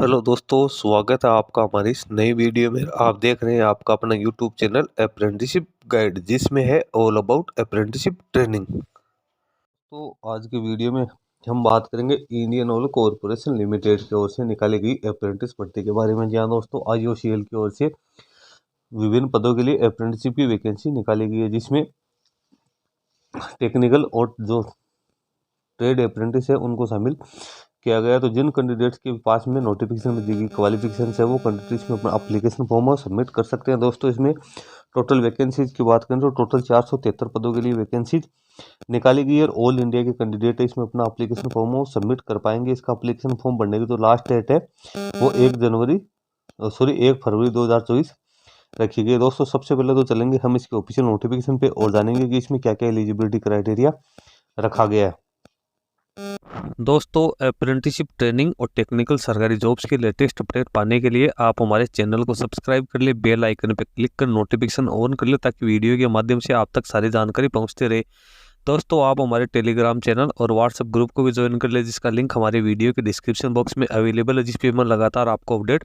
Hello दोस्तों, स्वागत है आपका हमारी इस नई वीडियो में। आप देख रहे हैं आपका अपना यूट्यूब चैनल अप्रेंटिसशिप गाइड, जिसमें है ऑल अबाउट अप्रेंटिसशिप ट्रेनिंग। तो आज के वीडियो में हम बात करेंगे इंडियन ऑयल कॉरपोरेशन लिमिटेड की ओर से निकाली गई अप्रेंटिस भर्ती के बारे में। जहाँ दोस्तों IOCL की ओर से विभिन्न पदों के लिए अप्रेंटिसशिप की वैकेंसी निकाली गई है, जिसमें टेक्निकल और जो ट्रेड अप्रेंटिस है उनको शामिल किया गया। तो जिन कैंडिडेट्स के पास में नोटिफिकेशन में दी गई क्वालिफिकेशन है वो कैंडिडेट्स में अपना एप्लीकेशन फॉर्म सबमिट कर सकते हैं। दोस्तों इसमें टोटल वैकेंसीज की बात करें तो टोटल 473 पदों के लिए वैकेंसीज निकाली गई है और ऑल इंडिया के कैंडिडेट है इसमें अपना एप्लीकेशन फॉर्म सबमिट कर पाएंगे। इसका एप्लीकेशन फॉर्म भरने की जो लास्ट डेट है वो 1 फरवरी 2024 रखी गई है। दोस्तों सबसे पहले तो चलेंगे हम इसके ऑफिशियल नोटिफिकेशन पे और जानेंगे कि इसमें क्या क्या एलिजिबिलिटी क्राइटेरिया रखा गया है। दोस्तों अप्रेंटिसशिप ट्रेनिंग और टेक्निकल सरकारी जॉब्स के लेटेस्ट अपडेट पाने के लिए आप हमारे चैनल को सब्सक्राइब कर ले, बेल आइकन पर क्लिक कर नोटिफिकेशन ऑन कर ले, ताकि वीडियो के माध्यम से आप तक सारी जानकारी पहुंचते रहे। दोस्तों आप हमारे टेलीग्राम चैनल और व्हाट्सएप ग्रुप को भी ज्वाइन कर ले, जिसका लिंक हमारे वीडियो के डिस्क्रिप्शन बॉक्स में अवेलेबल है, जिस पर मैं लगातार आपको अपडेट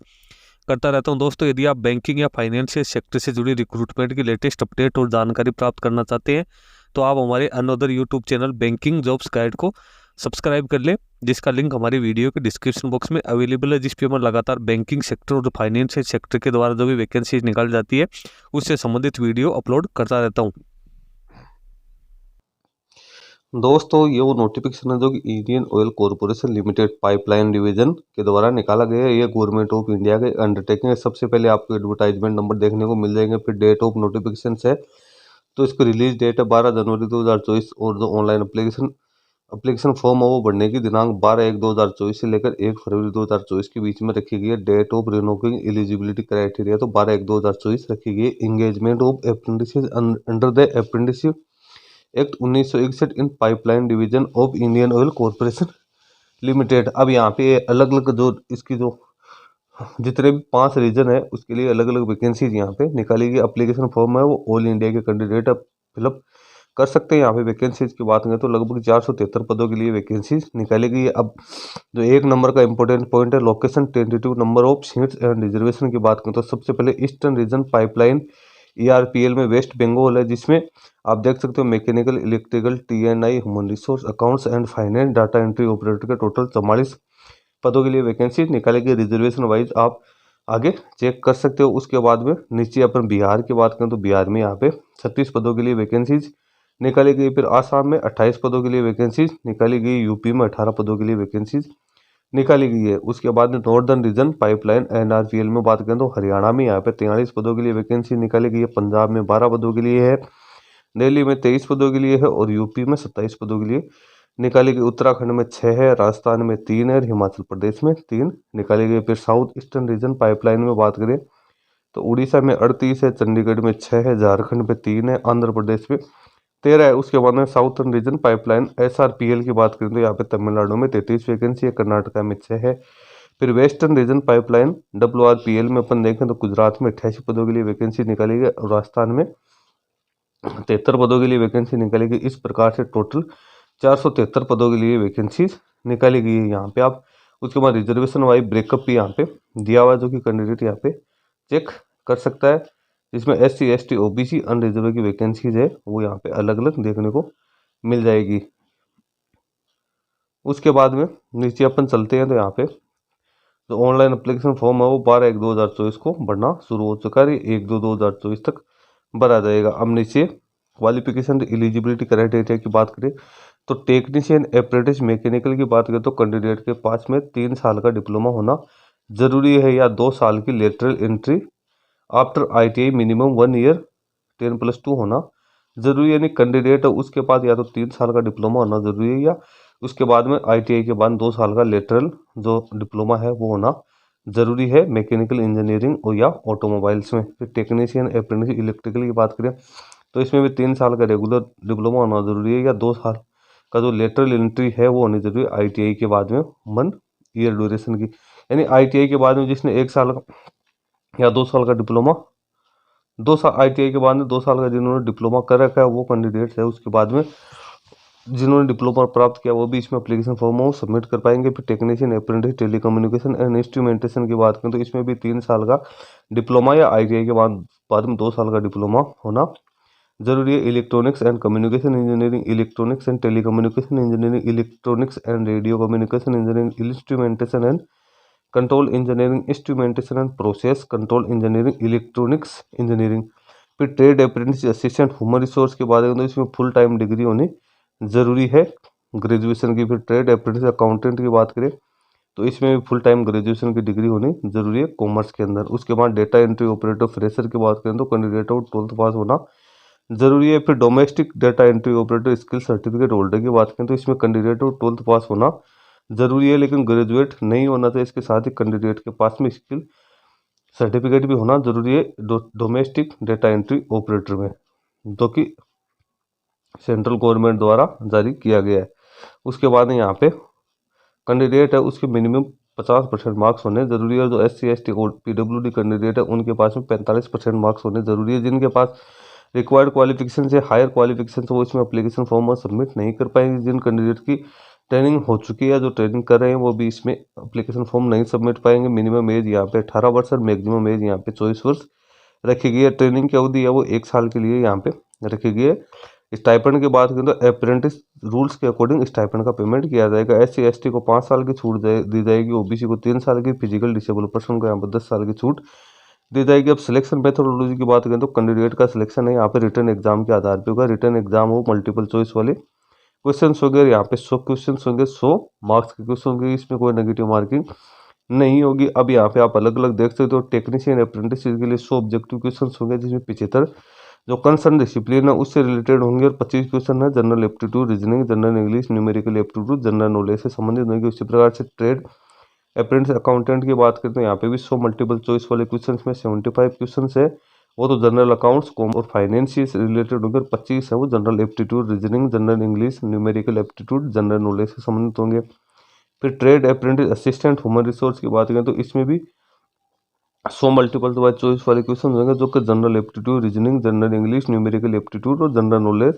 करता रहता हूं। दोस्तों यदि आप बैंकिंग या फाइनेंशियल सेक्टर से जुड़ी रिक्रूटमेंट की लेटेस्ट अपडेट और जानकारी प्राप्त करना चाहते हैं तो आप हमारे another YouTube channel banking jobs guide को सब्सक्राइब कर ले, जिसका लिंक हमारी वीडियो के डिस्क्रिप्शन बॉक्स में अवेलेबल है, जिस पे मैं लगातार बैंकिंग सेक्टर और फाइनेंशियल सेक्टर के द्वारा जो भी वैकेंसी निकाली जाती है उससे संबंधित वीडियो अपलोड करता रहता हूँ। दोस्तों ये वो नोटिफिकेशन है जो कि Indian oil corporation limited pipeline division के द्वारा निकाला गया है। ये गवर्नमेंट ऑफ इंडिया के अंडरटेकिंग है। सबसे पहले आपको एडवर्टाइजमेंट नंबर देखने को मिल जाएंगे, फिर डेट ऑफ नोटिफिकेशन है तो इसकी रिलीज डेट है 12 जनवरी 2024 और जो ऑनलाइन एप्लीकेशन फॉर्म है वो भरने की दिनांक 12/1/2024 से लेकर 1 फरवरी 2024 के बीच में रखी गई है। डेट ऑफ रिनोविंग एलिजिबिलिटी क्राइटेरिया तो 12/1/2024 रखी गई है। Engagement of apprentice under the apprenticeship act 1961 in pipeline division of Indian oil corporation limited. अब यहाँ पे अलग अलग जो इसकी जो जितने भी 5 रीजन है उसके लिए अलग अलग वैकेंसीज यहाँ पे निकाली गई। एप्लीकेशन फॉर्म है वो ऑल इंडिया के कैंडिडेट फिलअप कर सकते हैं। यहाँ पे वैकेंसीज की बात करें तो लगभग 473 पदों के लिए वैकेंसीज निकाली गई है। अब जो 1 नंबर का इंपॉर्टेंट पॉइंट है location, tentative number of seats and reservation की बात करें तो सबसे पहले ईस्टर्न रीजन पाइपलाइन ERPL में वेस्ट बंगाल है, जिसमें आप देख सकते हो mechanical, electrical, TNI, human resource, accounts and finance, data entry operator के टोटल 44 पदों के लिए वैकेंसी निकाली गई। रिजर्वेशन वाइज आप आगे चेक कर सकते हो। उसके बाद में नीचे अपन बिहार की बात करें तो बिहार में यहाँ पे 36 पदों के लिए वैकेंसीज निकाली गई। फिर आसाम में 28 पदों के लिए वैकेंसीज निकाली गई। यूपी में 18 पदों के लिए वैकेंसीज निकाली गई है। उसके बाद में नॉर्दर्न रीजन पाइपलाइन NRPL में बात करें तो हरियाणा में यहाँ पे 43 पदों के लिए वैकेंसी निकाली गई है। पंजाब में 12 पदों के लिए है, दिल्ली में 23 पदों के लिए है और यूपी में 27 पदों के लिए निकाली गई। उत्तराखंड में 6 है, राजस्थान में 3 है और हिमाचल प्रदेश में 3 निकाली गई। फिर साउथ ईस्टर्न रीजन पाइपलाइन में बात करें तो उड़ीसा में 38 है, चंडीगढ़ में 6 है, झारखंड में 3 है, आंध्र प्रदेश में 13 है। उसके बाद में साउथर्न रीजन पाइपलाइन SRPL की बात करें तो यहाँ पे तमिलनाडु में 33 वैकेंसी है, कर्नाटका में 6 है। फिर वेस्टर्न रीजन पाइपलाइन WRPL में अपन देखें तो गुजरात में 88 पदों के लिए वैकेंसी निकाली गई और राजस्थान में 73 पदों के लिए वैकेंसी निकाली गई। इस प्रकार से टोटल 473 पदों के लिए वैकेंसी निकाली गई है यहाँ पे। आप उसके बाद रिजर्वेशन वाइज ब्रेकअप भी यहाँ पे दिया हुआ है, जो कि कैंडिडेट यहाँ पे चेक कर सकता है। जिसमें SC ST OBC अनरिजर्व की वैकेंसीज है वो यहाँ पे अलग अलग देखने को मिल जाएगी। उसके बाद में नीचे अपन चलते हैं तो यहाँ पे जो ऑनलाइन एप्लीकेशन फॉर्म है वो 12/1/2024 को भरना शुरू हो चुका है। 1/2/2024 तक भरा जाएगा। अब नीचे क्वालिफिकेशन एलिजिबिलिटी क्राइटेरिया की बात करें तो टेक्नीशियन अप्रेंटिस मैकेनिकल की बात करें तो कैंडिडेट के पास में 3 साल का डिप्लोमा होना जरूरी है या 2 साल की lateral entry after ITI minimum 1 year 10+2 होना जरूरी है। यानी कैंडिडेट है उसके पास या तो 3 साल का डिप्लोमा होना जरूरी है या उसके बाद में ITI के बाद 2 साल का लेटरल जो डिप्लोमा है वो होना जरूरी है मैकेनिकल इंजीनियरिंग और या ऑटोमोबाइल्स में। फिर टेक्नीशियन अप्रेंटिस इलेक्ट्रिकल की बात करें तो इसमें भी 3 साल का रेगुलर डिप्लोमा होना जरूरी है या 2 साल का जो लेटरल एंट्री है वो होनी जरूरी है ITI के बाद में 1 ईयर ड्यूरेशन की। यानी ITI के बाद में जिसने 1 साल का या 2 साल का डिप्लोमा 2 साल ITI के बाद में 2 साल का जिन्होंने डिप्लोमा कर रखा है वो कैंडिडेट्स है। उसके बाद में जिन्होंने डिप्लोमा प्राप्त किया वो भी इसमें एप्लीकेशन फॉर्म वो सबमिट कर पाएंगे। फिर technician apprentice telecommunication and instrumentation की बात करें तो इसमें भी 3 साल का डिप्लोमा या ITI के बाद में 2 साल का डिप्लोमा होना जरूरी है। Electronics and communication engineering, electronics and telecommunication engineering, electronics and radio communication engineering, instrumentation and control engineering, instrumentation and process control engineering, electronics engineering. फिर trade apprentice assistant human resource की बात करें तो इसमें फुल टाइम डिग्री होनी जरूरी है graduation की। फिर ट्रेड अप्रेंटिस अकाउंटेंट की बात करें तो इसमें भी फुल टाइम ग्रेजुएशन की डिग्री होनी जरूरी है कॉमर्स के अंदर। उसके बाद डेटा एंट्री ऑपरेटर फ्रेशर की बात करें तो कैंडिडेट को 12th पास होना जरूरी है। फिर domestic data entry operator skill certificate holder की बात करें तो इसमें कैंडिडेट को 12th पास होना जरूरी है, लेकिन ग्रेजुएट नहीं होना चाहिए। इसके साथ ही कैंडिडेट के पास में स्किल सर्टिफिकेट भी होना जरूरी है डोमेस्टिक डेटा एंट्री ऑपरेटर में, जो कि सेंट्रल गवर्नमेंट द्वारा जारी किया गया है। उसके बाद यहाँ पे कैंडिडेट है उसके मिनिमम 50% मार्क्स होने जरूरी है। जो SC ST और PWD कैंडिडेट है उनके पास में 45% मार्क्स होने जरूरी है। जिनके पास रिक्वायर्ड क्वालिफिकेशन से हायर क्वालिफिकेशन से वो इसमें एप्लीकेशन फॉर्म सबमिट नहीं कर पाएंगे। जिन कैंडिडेट की ट्रेनिंग हो चुकी है, जो ट्रेनिंग कर रहे हैं, वो भी इसमें एप्लीकेशन फॉर्म नहीं सबमिट पाएंगे। मिनिमम एज यहाँ पे 18 वर्ष और मैक्सिमम एज यहाँ पे 24 वर्ष रखी गई है। ट्रेनिंग की अवधि है वो 1 साल के लिए यहाँ पे रखी गई है। स्टाइपेंड की बात करें तो अप्रेंटिस रूल्स के अकॉर्डिंग स्टाइपेंड का पेमेंट किया जाएगा। SC ST को 5 साल की छूट दी जाएगी, OBC को 3 साल की, फिजिकल डिसेबल पर्सन को यहाँ पर 10 साल की छूट दी जाएगी। अब सिलेक्शन मेथोडोलॉजी की बात करें तो कैंडिडेट का सिलेक्शन है यहाँ पे रिटर्न एग्जाम के आधार पर होगा। रिटर्न एग्जाम हो मल्टीपल चॉइस वाले क्वेश्चन होंगे, यहाँ पे 100 क्वेश्चन होंगे, 100 मार्क्स के क्वेश्चन होंगे, इसमें कोई नेगेटिव मार्किंग नहीं होगी। अब यहाँ पे आप अलग अलग देख सकते हो। टेक्नीशियन अप्रेंटिस के लिए 100 ऑब्जेक्टिव क्वेश्चन होंगे, जिसमें 75 जो कंसर्न डिसिप्लिन है उससे रिलेटेड होंगे और 25 क्वेश्चन है general aptitude, reasoning, general English, numerical aptitude, general knowledge से संबंधित होंगे। उसी प्रकार से ट्रेड अप्रेंटिस अकाउंटेंट की बात करें तो यहाँ पे भी 100 मल्टीपल चॉइस वाले क्वेश्चन में 75 क्वेश्चन है वो तो जनरल अकाउंट्स कॉम और फाइनेंस से रिलेटेड होंगे। 25 है वो general aptitude, reasoning, general English, numerical aptitude, general knowledge से संबंधित होंगे। फिर trade apprentice assistant human resource की बात करें तो इसमें भी 100 मल्टीपल चॉइस वाले क्वेश्चन होंगे, जो कि general aptitude, reasoning, general English, numerical aptitude और जनरल नॉलेज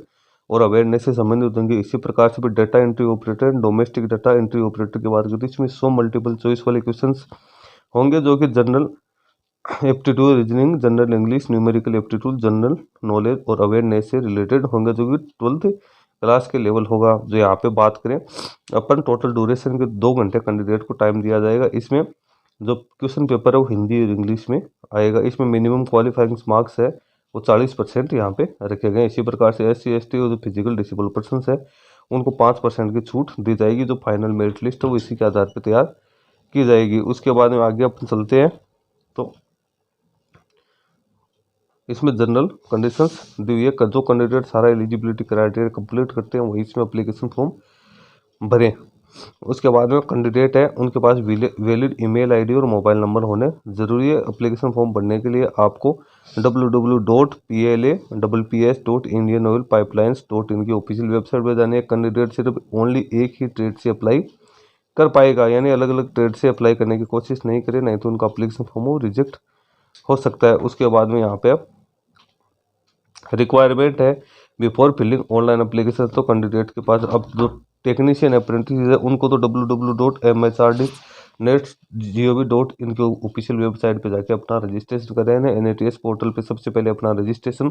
और अवेयरनेस से संबंधित होंगे। इसी प्रकार से भी data entry operator, domestic data entry operator की बात करते हैं, इसमें 100 मल्टीपल चॉइस वाले क्वेश्चन होंगे, जो कि general aptitude, reasoning, general English, numerical aptitude, general knowledge और अवेयरनेस से रिलेटेड होंगे, जो कि 12th क्लास के लेवल होगा। जो यहाँ पे बात करें अपन टोटल ड्यूरेशन के 2 घंटे कैंडिडेट को टाइम दिया जाएगा। इसमें जो क्वेश्चन पेपर है वो हिंदी और इंग्लिश में आएगा। इसमें मिनिमम क्वालिफाइंग मार्क्स है वो 40% यहाँ पे रखे गए। इसी प्रकार से SC ST और जो फिजिकल डिसेबल पर्सन है उनको 5% की छूट दी जाएगी। जो फाइनल मेरिट लिस्ट है वो इसी के आधार पर तैयार की जाएगी। उसके बाद में आगे अपन चलते हैं तो इसमें जनरल कंडीशंस दी हुई है। जो कैंडिडेट सारा एलिजिबिलिटी क्राइटेरिया कंप्लीट करते हैं वही इसमें एप्लीकेशन फॉर्म भरें। उसके बाद में कैंडिडेट है उनके पास वैलिड ईमेल आईडी और मोबाइल नंबर होने जरूरी है। एप्लीकेशन फॉर्म भरने के लिए आपको www.plapps.indianoilpipelines.in की ऑफिशियल वेबसाइट पर जाने। कैंडिडेट सिर्फ ओनली एक ही ट्रेड से अप्लाई कर पाएगा, यानी अलग अलग ट्रेड से अप्लाई करने की कोशिश नहीं करे, नहीं तो उनका एप्लीकेशन फॉर्म रिजेक्ट हो सकता है। उसके बाद में यहाँ पे रिक्वायरमेंट है बिफोर फिलिंग ऑनलाइन एप्लीकेशन, तो कैंडिडेट के पास अब जो टेक्नीशियन अप्रेंटिस है उनको तो www.mhrd.net.gov.in के ऑफिशियल वेबसाइट पे जाके अपना रजिस्ट्रेशन कर रहे हैं। NATS पोर्टल पे सबसे पहले अपना रजिस्ट्रेशन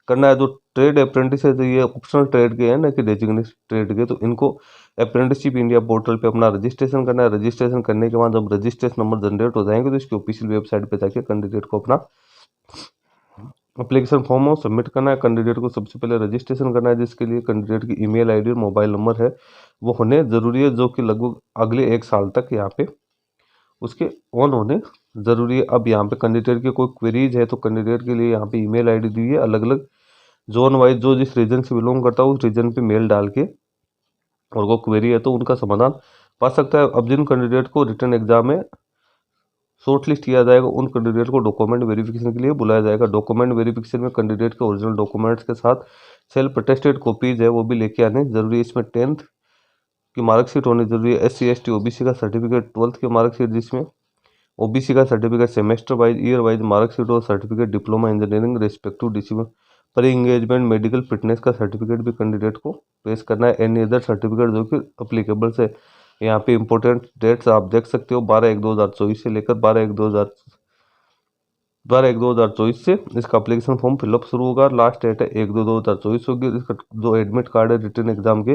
करना है। जो ट्रेड अप्रेंटिस है तो ये ऑप्शनल ट्रेड के हैं ना कि डेजिग्नेटेड ट्रेड के, तो इनको अप्रेंटिसशिप इंडिया पोर्टल पे अपना रजिस्ट्रेशन करना है। रजिस्ट्रेशन करने के बाद जब रजिस्ट्रेशन नंबर जनरेट हो जाएंगे तो इसकी ऑफिशियल वेबसाइट पे जाके कैंडिडेट को अपना एप्लीकेशन फॉर्म सबमिट करना है। कैंडिडेट को सबसे पहले रजिस्ट्रेशन करना है, जिसके लिए कैंडिडेट की ईमेल आईडी और मोबाइल नंबर है वो होने जरूरी है, जो कि लगभग अगले 1 साल तक यहाँ पे उसके ऑन होने जरूरी है। अब यहाँ पे कैंडिडेट के कोई क्वेरीज है तो कैंडिडेट के लिए यहाँ पे ईमेल आईडी दी है अलग अलग जोन वाइज, जो जिस रीजन से बिलोंग करता है उस रीजन पे मेल डाल के और वो क्वेरी है तो उनका समाधान पा सकता है। अब जिन कैंडिडेट को रिटर्न एग्जाम में शॉर्ट लिस्ट किया जाएगा उन कैंडिडेट को डॉक्यूमेंट वेरिफिकेशन के लिए बुलाया जाएगा। डॉक्यूमेंट वेरिफिकेशन में कैंडिडेट के ओरिजिनल डॉक्यूमेंट्स के साथ सेल्फ अटेस्टेड कॉपीज है वो भी लेके आने जरूरी है। इसमें 10th की मार्कशीट होनी जरूरी है। SC ST OBC का सर्टिफिकेट, 12th की मार्कशीट, जिसमें OBC का certificate semester wise, year wise marksheet और certificate diploma engineering respective pre engagement medical fitness का सर्टिफिकेट भी कैंडिडेट को पेश करना है। एनी अदर सर्टिफिकेट जो कि अप्लीकेबल से यहाँ पे इंपॉर्टेंट डेट्स आप देख सकते हो 12/1/2024 से लेकर 12/1/2024 से इसका एप्लीकेशन फॉर्म फिलअप शुरू होगा। लास्ट डेट है 1/2/2024 होगी। इसका जो एडमिट कार्ड है रिटन एग्जाम के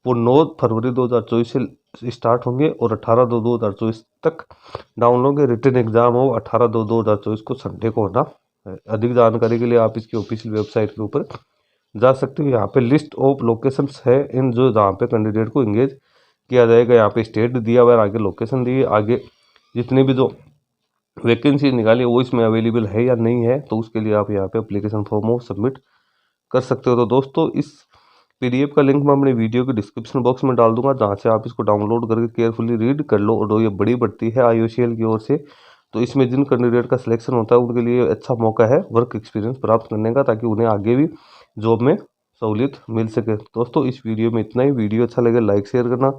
वो 9 फरवरी 2024 से स्टार्ट होंगे और 18/2/2024 तक डाउनलोड होंगे। रिटन एग्जाम हो 18/2/2024 को संडे को होना। अधिक जानकारी के लिए आप इसकी ऑफिशियल वेबसाइट के ऊपर जा सकते हो। यहाँ पे लिस्ट ऑफ लोकेशंस है इन जो जहाँ पे कैंडिडेट को इंगेज किया जाएगा। यहाँ पे स्टेट दिया हुआ है, आगे लोकेशन दी है, आगे जितनी भी जो वैकेंसी निकाली वो इसमें अवेलेबल है या नहीं है, तो उसके लिए आप यहाँ पे अप्लीकेशन फॉर्म सबमिट कर सकते हो। तो दोस्तों इस पीडीएफ का लिंक मैं अपने वीडियो के डिस्क्रिप्शन बॉक्स में डाल दूंगा, जहाँ से आप इसको डाउनलोड करके केयरफुली रीड कर लो। और ये बड़ी भर्ती है IOCL की ओर से, तो इसमें जिन कैंडिडेट का सिलेक्शन होता है उनके लिए अच्छा मौका है वर्क एक्सपीरियंस प्राप्त करने का, ताकि उन्हें आगे भी जॉब में सहूलियत मिल सके। दोस्तों इस वीडियो में इतना ही। वीडियो अच्छा लगे लाइक शेयर करना,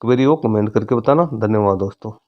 क्वेरी हो कमेंट करके बताना। धन्यवाद दोस्तों।